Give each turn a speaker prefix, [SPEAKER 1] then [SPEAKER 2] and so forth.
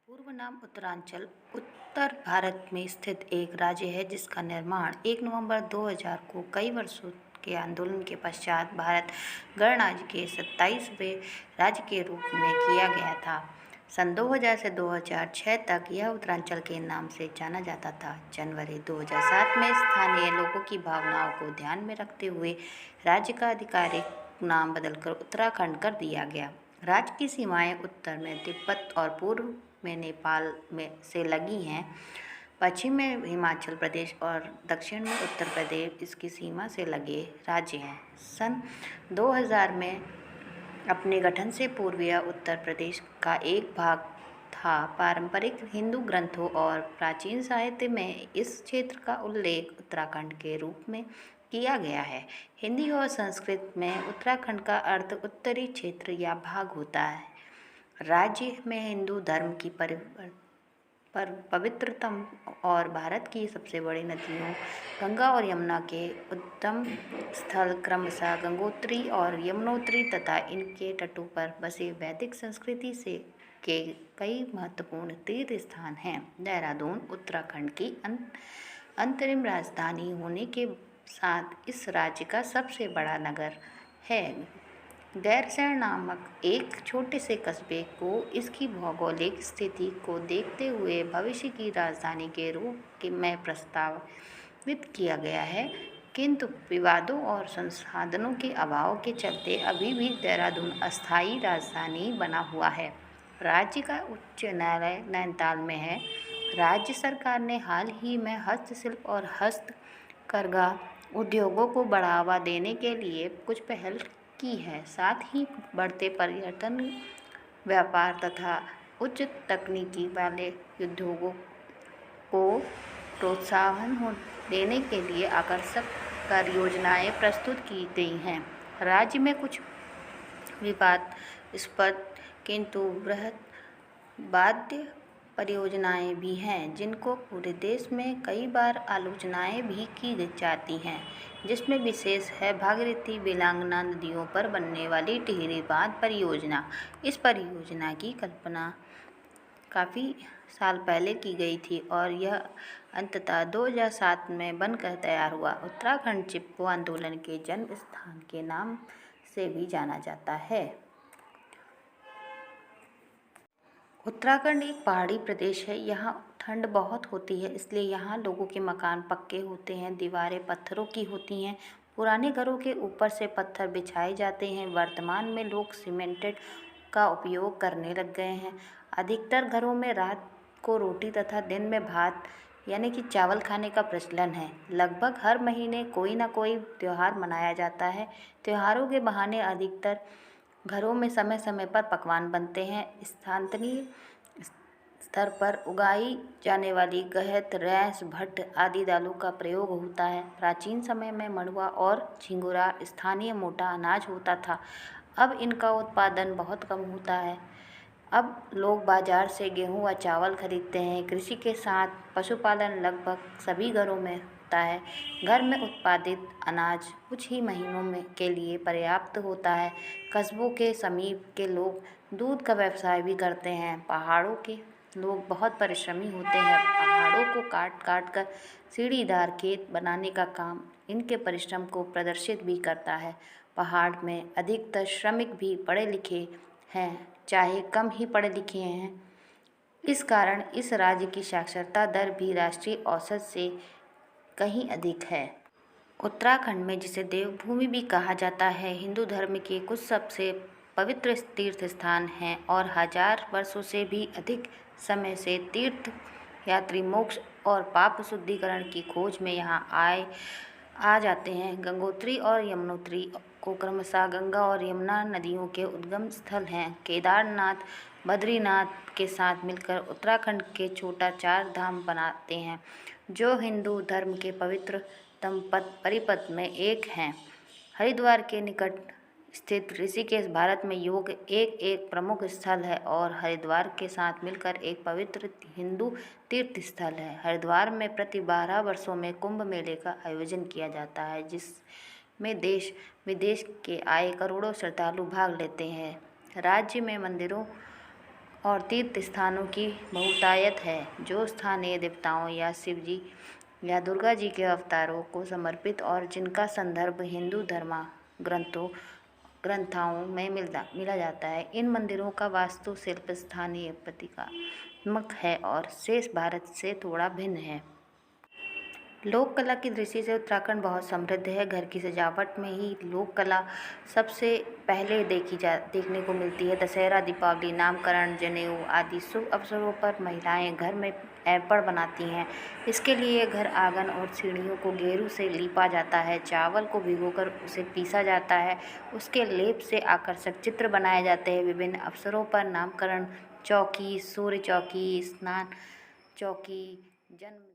[SPEAKER 1] पूर्व नाम उत्तरांचल उत्तर भारत में स्थित एक राज्य है जिसका निर्माण 1 नवंबर 2000 को कई वर्षों के आंदोलन के पश्चात भारत गणराज्य के 27वें राज्य के रूप में किया गया था। सन 2000 से 2006 तक यह उत्तरांचल के नाम से जाना जाता था। जनवरी 2007 में स्थानीय लोगों की भावनाओं को ध्यान में रखते हुए राज्य का आधिकारिक नाम बदलकर उत्तराखंड कर दिया गया। राज्य की सीमाएं उत्तर में तिब्बत और पूर्व में नेपाल में से लगी हैं। पश्चिम में हिमाचल प्रदेश और दक्षिण में उत्तर प्रदेश इसकी सीमा से लगे राज्य हैं। सन 2000 में अपने गठन से पूर्व यह उत्तर प्रदेश का एक भाग था। पारंपरिक हिंदू ग्रंथों और प्राचीन साहित्य में इस क्षेत्र का उल्लेख उत्तराखंड के रूप में किया गया है। हिंदी और संस्कृत में उत्तराखंड का अर्थ उत्तरी क्षेत्र या भाग होता है। राज्य में हिंदू धर्म की पवित्रतम और भारत की सबसे बड़ी नदियों गंगा और यमुना के उद्गम स्थल क्रमशः गंगोत्री और यमुनोत्री तथा इनके तटों पर बसे वैदिक संस्कृति से के कई महत्वपूर्ण तीर्थ स्थान हैं। देहरादून उत्तराखंड की अंतरिम राजधानी होने के साथ इस राज्य का सबसे बड़ा नगर है। गैरसैंण नामक एक छोटे से कस्बे को इसकी भौगोलिक स्थिति को देखते हुए भविष्य की राजधानी के रूप में प्रस्तावित किया गया है, किंतु विवादों और संसाधनों के अभाव के चलते अभी भी देहरादून अस्थायी राजधानी बना हुआ है। राज्य का उच्च न्यायालय नैनीताल में है। राज्य सरकार ने हाल ही में हस्तशिल्प और हस्तकरघा उद्योगों को बढ़ावा देने के लिए कुछ पहल की है। साथ ही बढ़ते पर्यटन, व्यापार तथा उच्च तकनीकी वाले उद्योगों को प्रोत्साहन देने के लिए आकर्षक कार्य योजनाएं प्रस्तुत की गई हैं। राज्य में कुछ विवादास्पद किंतु बृहत बाध्य परियोजनाएं भी हैं, जिनको पूरे देश में कई बार आलोचनाएं भी की जाती हैं, जिसमें विशेष है भागीरथी वीलांगना नदियों पर बनने वाली टिहरी बांध परियोजना। इस परियोजना की कल्पना काफ़ी साल पहले की गई थी और यह अंततः 2007 में बनकर तैयार हुआ। उत्तराखंड चिपको आंदोलन के जन्म स्थान के नाम से भी जाना जाता है। उत्तराखंड एक पहाड़ी प्रदेश है। यहाँ ठंड बहुत होती है, इसलिए यहाँ लोगों के मकान पक्के होते हैं, दीवारें पत्थरों की होती हैं। पुराने घरों के ऊपर से पत्थर बिछाए जाते हैं। वर्तमान में लोग सीमेंटेड का उपयोग करने लग गए हैं। अधिकतर घरों में रात को रोटी तथा दिन में भात यानी कि चावल खाने का प्रचलन है। लगभग हर महीने कोई ना कोई त्यौहार मनाया जाता है। त्योहारों के बहाने अधिकतर घरों में समय समय पर पकवान बनते हैं। स्थानीय स्तर पर उगाई जाने वाली गहत, रैंस, भट्ट आदि दालों का प्रयोग होता है। प्राचीन समय में मंडुआ और झिंगुरा स्थानीय मोटा अनाज होता था। अब इनका उत्पादन बहुत कम होता है। अब लोग बाजार से गेहूं व चावल खरीदते हैं। कृषि के साथ पशुपालन लगभग सभी घरों में होता है। घर में उत्पादित अनाज कुछ ही महीनों में के लिए पर्याप्त होता है। कस्बों के समीप के लोग दूध का व्यवसाय भी करते हैं। पहाड़ों के लोग बहुत परिश्रमी होते हैं। पहाड़ों को काट काट कर सीढ़ीदार खेत बनाने का काम इनके परिश्रम को प्रदर्शित भी करता है। पहाड़ में अधिकतर श्रमिक भी पढ़े लिखे हैं, चाहे कम ही पढ़े लिखे हैं। इस कारण इस राज्य की साक्षरता दर भी राष्ट्रीय औसत से कहीं अधिक है। उत्तराखंड में, जिसे देवभूमि भी कहा जाता है, हिंदू धर्म के कुछ सबसे पवित्र तीर्थ स्थान हैं और हजार वर्षों से भी अधिक समय से तीर्थ यात्री मोक्ष और पाप शुद्धिकरण की खोज में यहाँ आ जाते हैं। गंगोत्री और यमुनोत्री को क्रमशः गंगा और यमुना नदियों के उद्गम स्थल हैं। केदारनाथ बद्रीनाथ के साथ मिलकर उत्तराखंड के छोटा चार धाम बनाते हैं, जो हिंदू धर्म के पवित्रतम परिपथ में एक हैं। हरिद्वार के निकट स्थित ऋषिकेश भारत में योग एक प्रमुख स्थल है और हरिद्वार के साथ मिलकर एक पवित्र हिंदू तीर्थ स्थल है। हरिद्वार में प्रति 12 वर्षों में कुंभ मेले का आयोजन किया जाता है, जिसमें देश विदेश के आए करोड़ों श्रद्धालु भाग लेते हैं। राज्य में मंदिरों और तीर्थ स्थानों की बहुतायत है, जो स्थानीय देवताओं या शिव जी या दुर्गा जी के अवतारों को समर्पित और जिनका संदर्भ हिंदू धर्म ग्रंथों में मिला जाता है। इन मंदिरों का वास्तुशिल्प स्थानीय प्रतीकात्मक है और शेष भारत से थोड़ा भिन्न है। लोक कला की दृष्टि से उत्तराखंड बहुत समृद्ध है। घर की सजावट में ही लोक कला सबसे पहले देखने को मिलती है। दशहरा, दीपावली, नामकरण, जनेऊ आदि शुभ अवसरों पर महिलाएं घर में ऐपण बनाती हैं। इसके लिए घर, आंगन और सीढ़ियों को गेरू से लीपा जाता है। चावल को भिगोकर उसे पीसा जाता है। उसके लेप से आकर्षक चित्र बनाए जाते हैं। विभिन्न अवसरों पर नामकरण चौकी, सूर्य चौकी, स्नान चौकी, जन्म